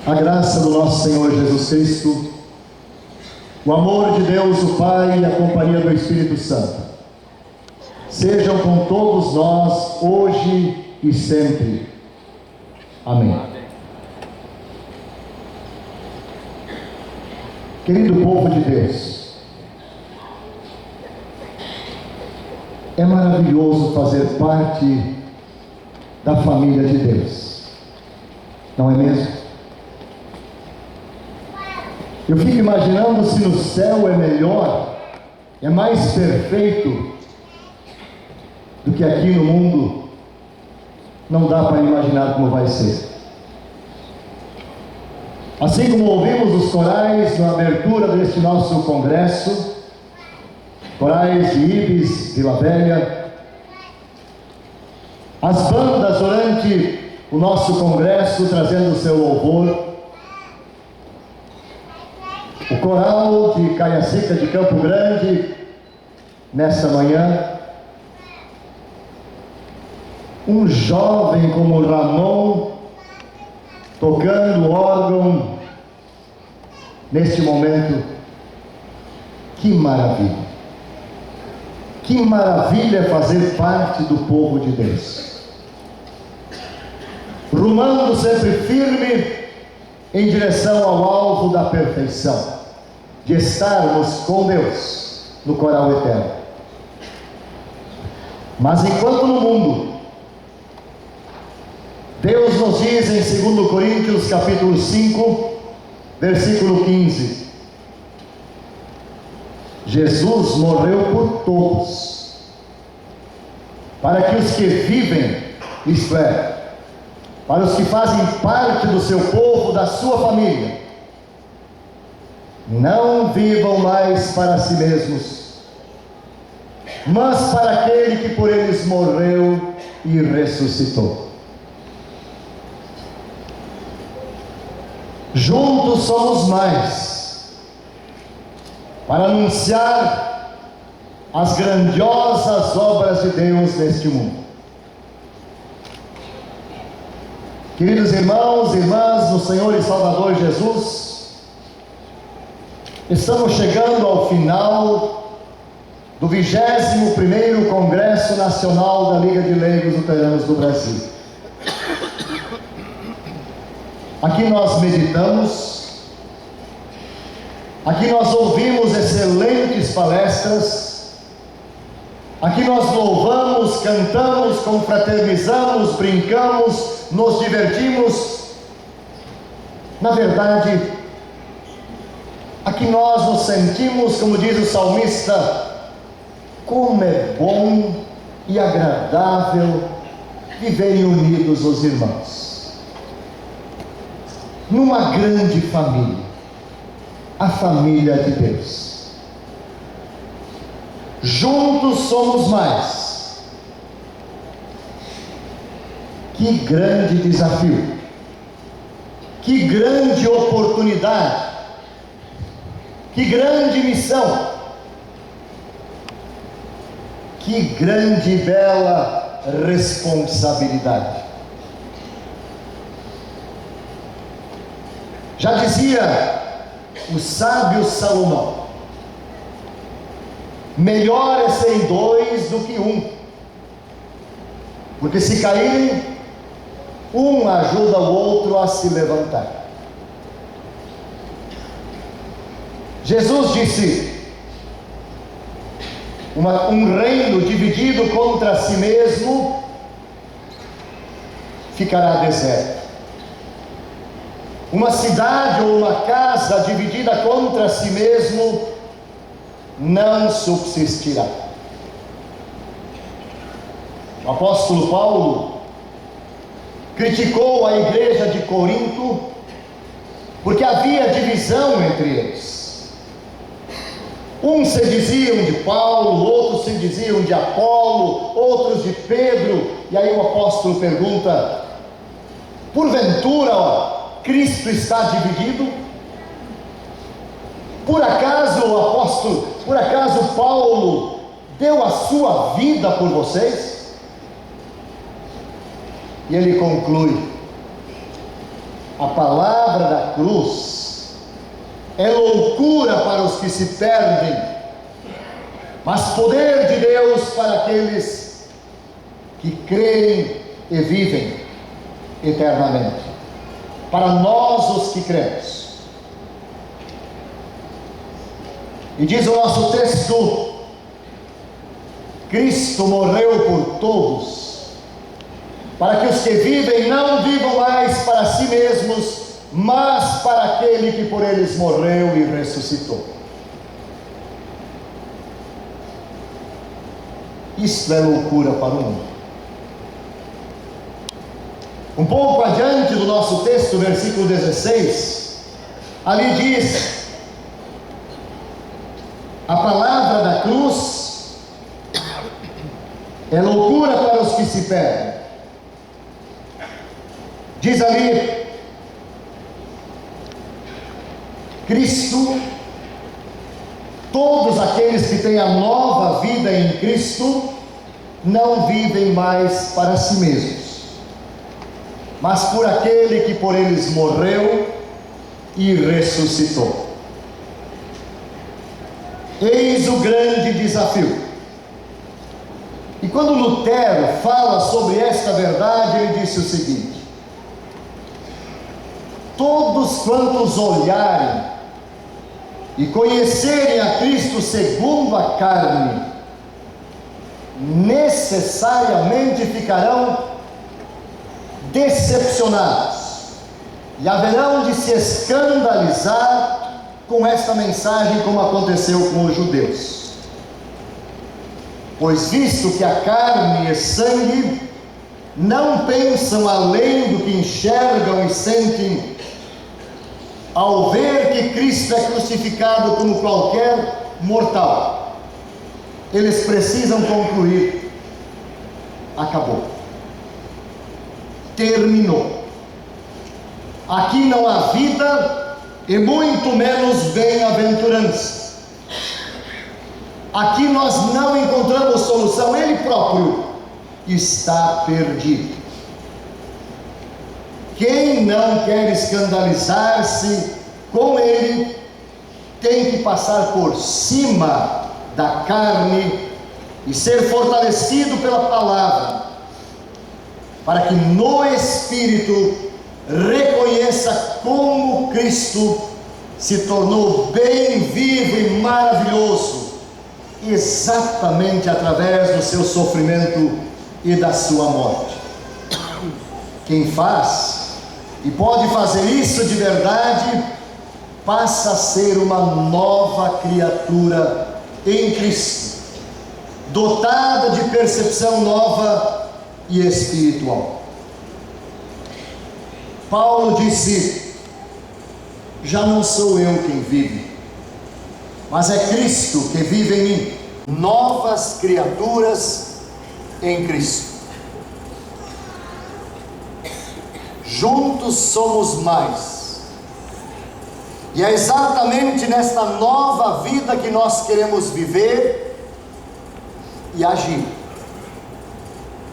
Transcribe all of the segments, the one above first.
A graça do nosso Senhor Jesus Cristo, o amor de Deus o Pai e a companhia do Espírito Santo sejam com todos nós, hoje e sempre. Amém. Querido povo de Deus, é maravilhoso fazer parte da família de Deus, não é mesmo? Eu fico imaginando se no céu é melhor, é mais perfeito do que aqui no mundo. Não dá para imaginar como vai ser. Assim como ouvimos os corais na abertura deste nosso congresso, corais de Ibis, Vila Velha, as bandas durante o nosso congresso trazendo o seu louvor, o coral de Caiacica de Campo Grande, nessa manhã, um jovem como Ramon, tocando órgão, neste momento. Que maravilha! Que maravilha é fazer parte do povo de Deus, rumando sempre firme em direção ao alvo da perfeição, de estarmos com Deus no coral eterno. Mas enquanto no mundo, Deus nos diz em 2 Coríntios capítulo 5, versículo 15, Jesus morreu por todos, para que os que vivem, isto é, para os que fazem parte do seu povo, da sua família, não vivam mais para si mesmos, mas para aquele que por eles morreu e ressuscitou. Juntos somos mais, para anunciar as grandiosas obras de Deus neste mundo. Queridos irmãos e irmãs no Senhor e Salvador Jesus, estamos chegando ao final do 21º Congresso Nacional da Liga de Leigos Luteranos do Brasil. Aqui nós meditamos, aqui nós ouvimos excelentes palestras, aqui nós louvamos, cantamos, confraternizamos, brincamos, nos divertimos. Na verdade, aqui nós nos sentimos, como diz o salmista, como é bom e agradável viverem unidos os irmãos, numa grande família, a família de Deus. Juntos somos mais. Que grande desafio, que grande oportunidade, que grande missão, que grande e bela responsabilidade. Já dizia o sábio Salomão: melhor é serem dois do que um, porque se caírem, um ajuda o outro a se levantar. Jesus disse: um reino dividido contra si mesmo ficará deserto. Uma cidade ou uma casa dividida contra si mesmo não subsistirá. O apóstolo Paulo criticou a igreja de Corinto porque havia divisão entre eles. Uns se diziam de Paulo, outros se diziam de Apolo, outros de Pedro. E aí o apóstolo pergunta: porventura Cristo está dividido? Por acaso Paulo deu a sua vida por vocês? E ele conclui: A palavra da cruz é loucura para os que se perdem, mas poder de Deus para aqueles que creem e vivem eternamente. Para nós os que cremos. E diz o nosso texto: Cristo morreu por todos, para que os que vivem não vivam mais para si mesmos, mas para aquele que por eles morreu e ressuscitou. Isto é loucura para o mundo. Um pouco adiante do nosso texto, versículo 16, ali diz: a palavra da cruz é loucura para os que se perdem. Diz ali: Cristo, todos aqueles que têm a nova vida em Cristo, não vivem mais para si mesmos, mas por aquele que por eles morreu e ressuscitou. Eis o grande desafio. E quando Lutero fala sobre esta verdade, ele disse o seguinte: todos quantos olharem e conhecerem a Cristo segundo a carne, necessariamente ficarão decepcionados e haverão de se escandalizar com esta mensagem, como aconteceu com os judeus. Pois visto que a carne e sangue não pensam além do que enxergam e sentem, ao ver que Cristo é crucificado como qualquer mortal, eles precisam concluir: acabou, terminou, aqui não há vida e muito menos bem-aventurança, aqui nós não encontramos solução, ele próprio está perdido. Quem não quer escandalizar-se com ele, tem que passar por cima da carne e ser fortalecido pela palavra, para que no Espírito reconheça como Cristo se tornou bem vivo e maravilhoso, exatamente através do seu sofrimento e da sua morte. Quem faz e pode fazer isso de verdade, passa a ser uma nova criatura em Cristo, dotada de percepção nova e espiritual. Paulo disse: já não sou eu quem vive, mas é Cristo que vive em mim. Novas criaturas em Cristo. Juntos somos mais. E é exatamente nesta nova vida que nós queremos viver e agir,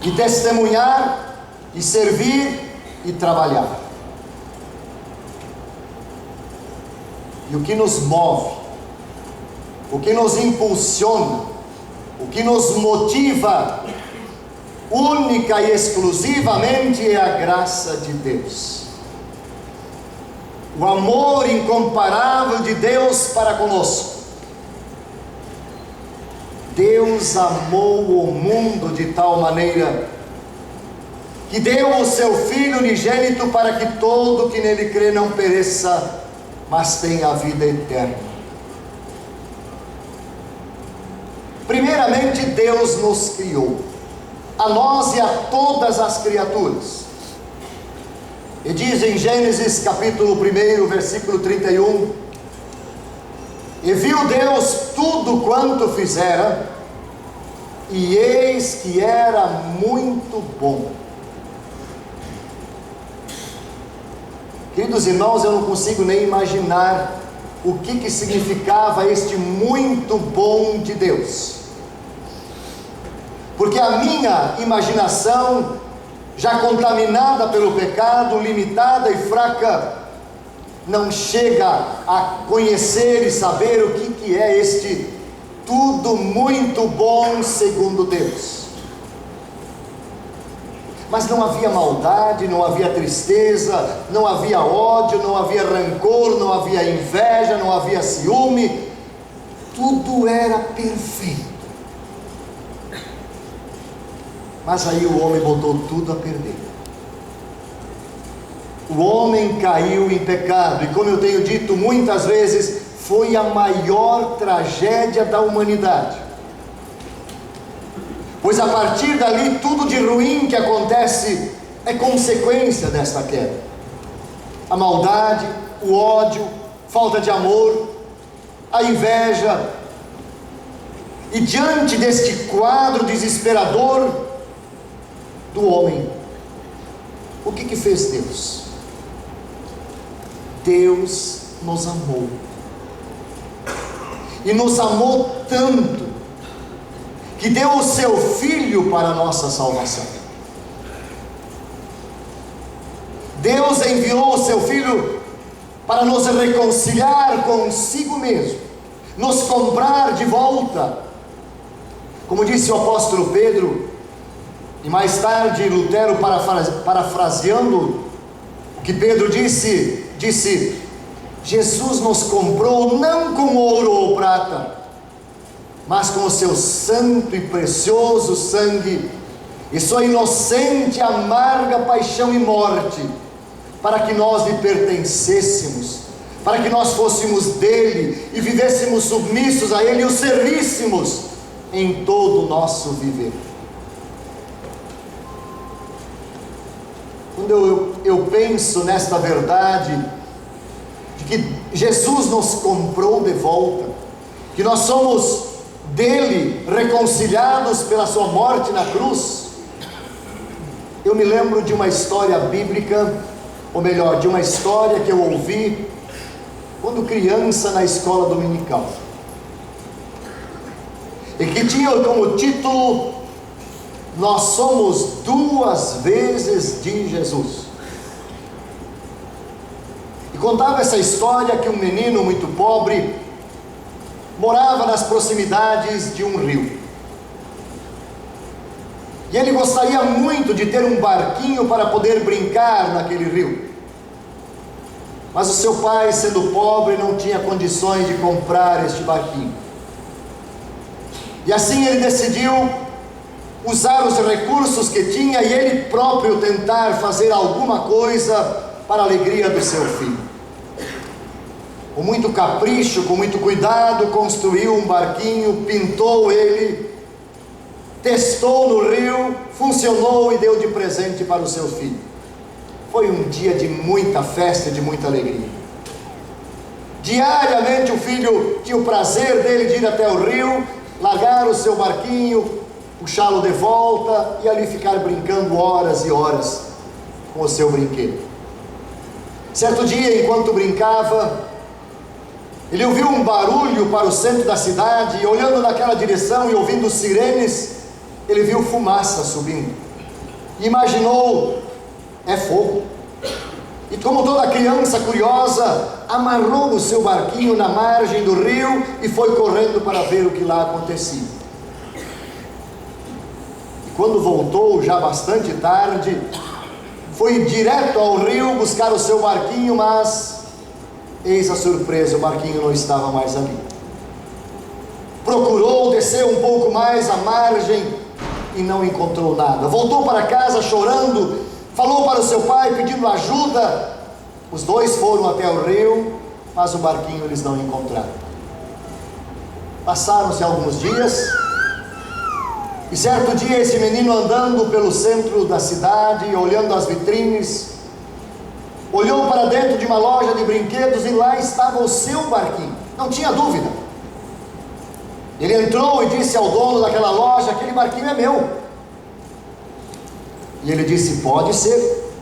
e testemunhar, e servir, e trabalhar. E o que nos move, o que nos impulsiona, o que nos motiva, única e exclusivamente é a graça de Deus, o amor incomparável de Deus para conosco. Deus amou o mundo de tal maneira que deu o seu Filho unigênito para que todo que nele crê não pereça, mas tenha a vida eterna. Primeiramente, Deus nos criou, a nós e a todas as criaturas. E diz em Gênesis capítulo 1, versículo 31: e viu Deus tudo quanto fizera, e eis que era muito bom. Queridos irmãos, eu não consigo nem imaginar o que significava este muito bom de Deus, porque a minha imaginação já contaminada pelo pecado, limitada e fraca, não chega a conhecer e saber o que é este tudo muito bom segundo Deus. Mas não havia maldade, não havia tristeza, não havia ódio, não havia rancor, não havia inveja, não havia ciúme, tudo era perfeito. Mas aí o homem botou tudo a perder. O homem caiu em pecado, e como eu tenho dito muitas vezes, foi a maior tragédia da humanidade. Pois a partir dali, tudo de ruim que acontece é consequência desta queda. A maldade, o ódio, falta de amor, a inveja. E diante deste quadro desesperador do homem, o que fez Deus? Deus nos amou. E nos amou tanto, que deu o seu Filho para a nossa salvação. Deus enviou o seu Filho para nos reconciliar consigo mesmo, nos comprar de volta. Como disse o apóstolo Pedro, e mais tarde Lutero, parafraseando o que Pedro disse: Jesus nos comprou não com ouro ou prata, mas com o seu santo e precioso sangue, e sua inocente e amarga paixão e morte, para que nós lhe pertencêssemos, para que nós fôssemos dele, e vivêssemos submissos a ele, e o servíssemos em todo o nosso viver. Quando eu penso nesta verdade, de que Jesus nos comprou de volta, que nós somos dele, reconciliados pela sua morte na cruz, eu me lembro de uma história bíblica, ou melhor, de uma história que eu ouvi quando criança na escola dominical, e que tinha como título: Nós somos duas vezes de Jesus. E contava essa história que um menino muito pobre morava nas proximidades de um rio, e ele gostaria muito de ter um barquinho para poder brincar naquele rio, mas o seu pai, sendo pobre, não tinha condições de comprar este barquinho, e assim ele decidiu usar os recursos que tinha e ele próprio tentar fazer alguma coisa para a alegria do seu filho. Com muito capricho, com muito cuidado, construiu um barquinho, pintou ele, testou no rio, funcionou e deu de presente para o seu filho. Foi um dia de muita festa, de muita alegria. Diariamente o filho tinha o prazer dele de ir até o rio, largar o seu barquinho, puxá-lo de volta e ali ficar brincando horas e horas com o seu brinquedo. Certo dia, enquanto brincava, ele ouviu um barulho para o centro da cidade, e olhando naquela direção e ouvindo sirenes, ele viu fumaça subindo, e imaginou: é fogo. E como toda criança curiosa, amarrou o seu barquinho na margem do rio e foi correndo para ver o que lá acontecia. E quando voltou, já bastante tarde, foi direto ao rio buscar o seu barquinho, mas eis a surpresa, o barquinho não estava mais ali. Procurou, desceu um pouco mais à margem e não encontrou nada. Voltou para casa chorando, falou para o seu pai pedindo ajuda. Os dois foram até o rio, mas o barquinho eles não encontraram. Passaram-se alguns dias, e certo dia esse menino, andando pelo centro da cidade, olhando as vitrines, olhou para dentro de uma loja de brinquedos e lá estava o seu barquinho, não tinha dúvida. Ele entrou e disse ao dono daquela loja: aquele barquinho é meu. E ele disse: pode ser,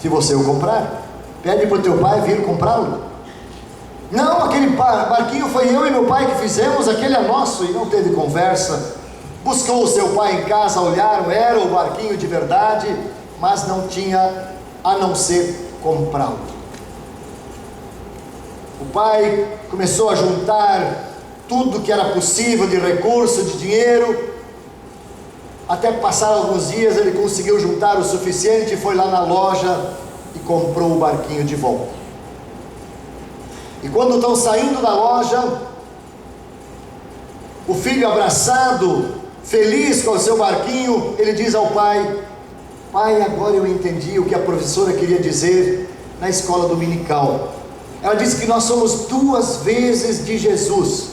se você o comprar. Pede para o teu pai vir comprá-lo. Não, aquele barquinho foi eu e meu pai que fizemos, aquele é nosso. E não teve conversa. Buscou o seu pai em casa, olharam, era o barquinho de verdade. mas não tinha a não ser comprá-lo. O pai começou a juntar tudo que era possível de recurso, de dinheiro. Até passar alguns dias ele conseguiu juntar o suficiente, foi lá na loja e comprou o barquinho de volta. E quando estão saindo da loja, o filho abraçado, feliz com o seu barquinho, ele diz ao pai: pai, agora eu entendi o que a professora queria dizer na escola dominical. Ela disse que nós somos 2 vezes de Jesus.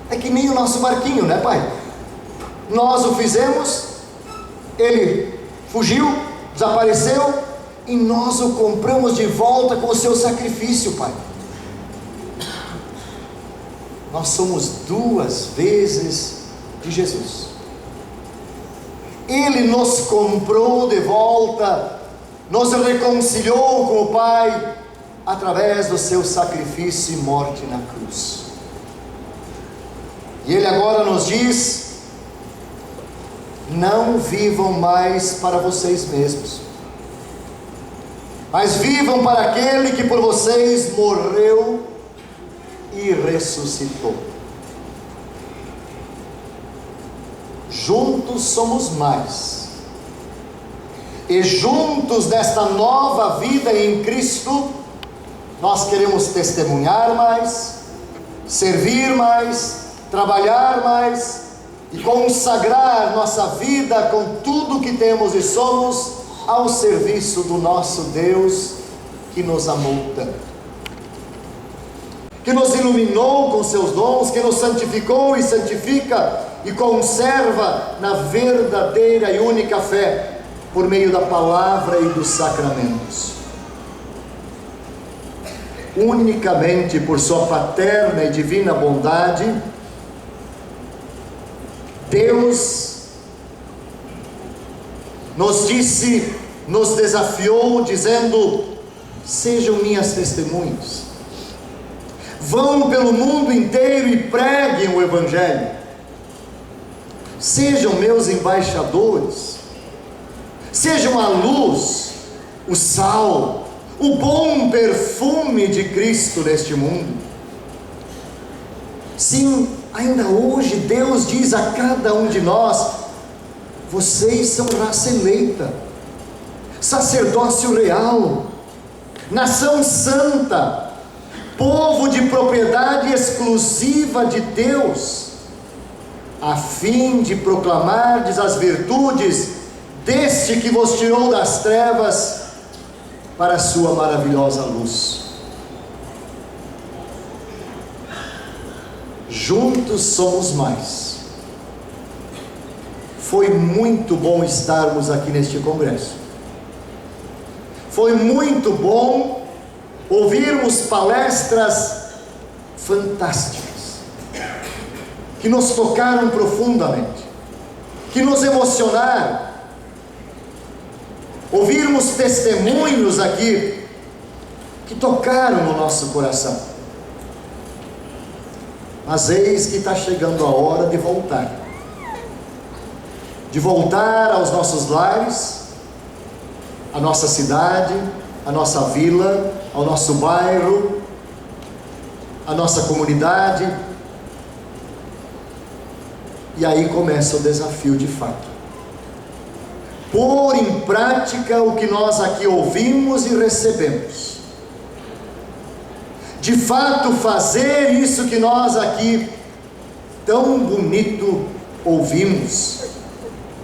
É que nem o nosso barquinho, né, pai? Nós o fizemos, ele fugiu, desapareceu, e nós o compramos de volta com o seu sacrifício, pai. Nós somos 2 vezes de Jesus. Ele nos comprou de volta, nos reconciliou com o Pai, através do seu sacrifício e morte na cruz. E Ele agora nos diz: não vivam mais para vocês mesmos, mas vivam para aquele que por vocês morreu e ressuscitou. Juntos somos mais, e juntos nesta nova vida em Cristo, nós queremos testemunhar mais, servir mais, trabalhar mais e consagrar nossa vida com tudo que temos e somos ao serviço do nosso Deus, que nos amou tanto, que nos iluminou com seus dons, que nos santificou e santifica e conserva na verdadeira e única fé, por meio da palavra e dos sacramentos. Unicamente por sua paterna e divina bondade, Deus nos disse, nos desafiou, dizendo: sejam minhas testemunhas, vão pelo mundo inteiro e preguem o Evangelho, sejam meus embaixadores, sejam a luz, o sal, o bom perfume de Cristo neste mundo. Sim, ainda hoje Deus diz a cada um de nós: vocês são raça eleita, sacerdócio real, nação santa, povo de propriedade exclusiva de Deus, a fim de proclamardes as virtudes deste que vos tirou das trevas para a sua maravilhosa luz. Juntos somos mais. Foi muito bom estarmos aqui neste congresso. Foi muito bom ouvirmos palestras fantásticas, que nos tocaram profundamente, que nos emocionaram. Ouvirmos testemunhos aqui que tocaram no nosso coração. Mas eis que está chegando a hora de voltar. De voltar aos nossos lares, à nossa cidade, à nossa vila, ao nosso bairro, à nossa comunidade. E aí começa o desafio de fato. Pôr em prática o que nós aqui ouvimos e recebemos. De fato fazer isso que nós aqui tão bonito ouvimos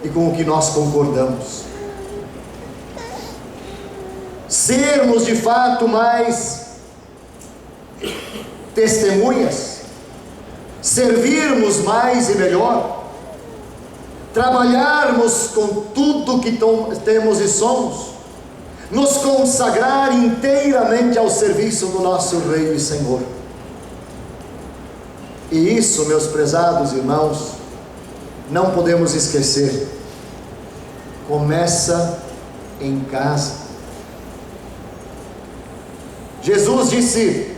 e com o que nós concordamos. Sermos de fato mais testemunhas, servirmos mais e melhor, trabalharmos com tudo que temos e somos, nos consagrar inteiramente ao serviço do nosso Rei e Senhor. E isso, meus prezados irmãos, não podemos esquecer, começa em casa. Jesus disse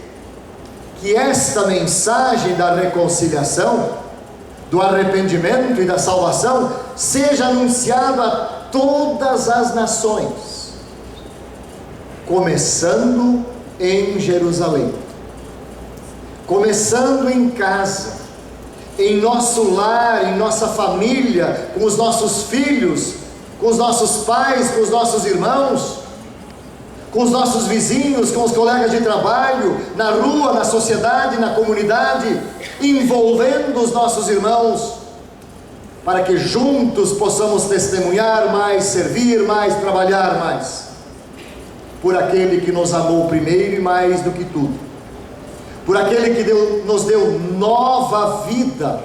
que esta mensagem da reconciliação, do arrependimento e da salvação, seja anunciada a todas as nações. começando em Jerusalém, começando em casa, em nosso lar, em nossa família, com os nossos filhos, com os nossos pais, com os nossos irmãos, com os nossos vizinhos, com os colegas de trabalho, na rua, na sociedade, na comunidade, envolvendo os nossos irmãos, para que juntos possamos testemunhar mais, servir mais, trabalhar mais, por aquele que nos amou primeiro e mais do que tudo, por aquele que nos deu nova vida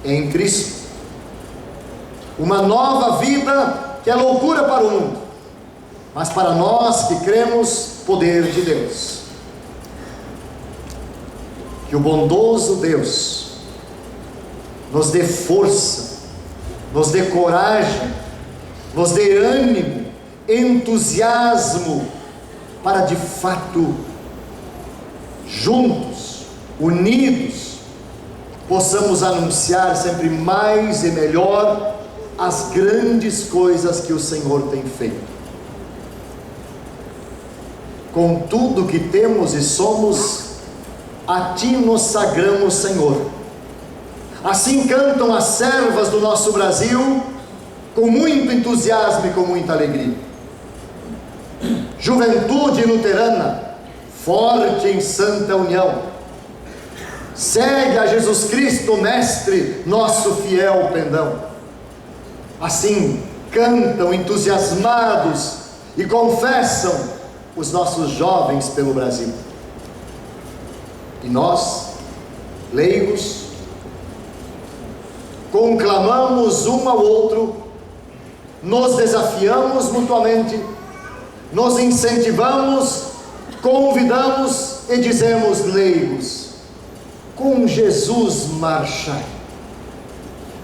em Cristo, uma nova vida que é loucura para o mundo, mas para nós que cremos, poder de Deus. Que o bondoso Deus nos dê força, nos dê coragem, nos dê ânimo, entusiasmo, para de fato, juntos, unidos, possamos anunciar sempre mais e melhor as grandes coisas que o Senhor tem feito. Com tudo que temos e somos, a Ti nos sagramos, Senhor. Assim cantam as servas do nosso Brasil, com muito entusiasmo e com muita alegria. Juventude luterana, forte em santa união, segue a Jesus Cristo, Mestre, nosso fiel pendão. Assim cantam entusiasmados e confessam os nossos jovens pelo Brasil. E nós, leigos, conclamamos um ao outro, nos desafiamos mutuamente, nos incentivamos, convidamos e dizemos, leigos, com Jesus marchai,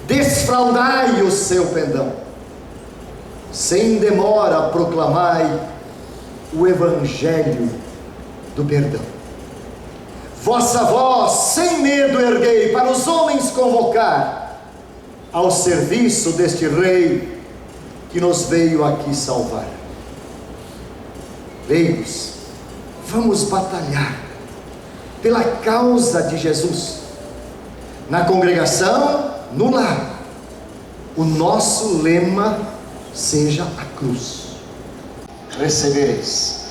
desfraldai o seu pendão, sem demora proclamai o Evangelho do perdão. Vossa voz sem medo erguei, para os homens convocar, ao serviço deste Rei, que nos veio aqui salvar. Leigos, vamos batalhar pela causa de Jesus, na congregação, no lar. O nosso lema seja a cruz. Recebereis.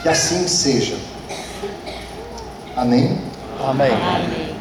Que assim seja. Amém? Amém.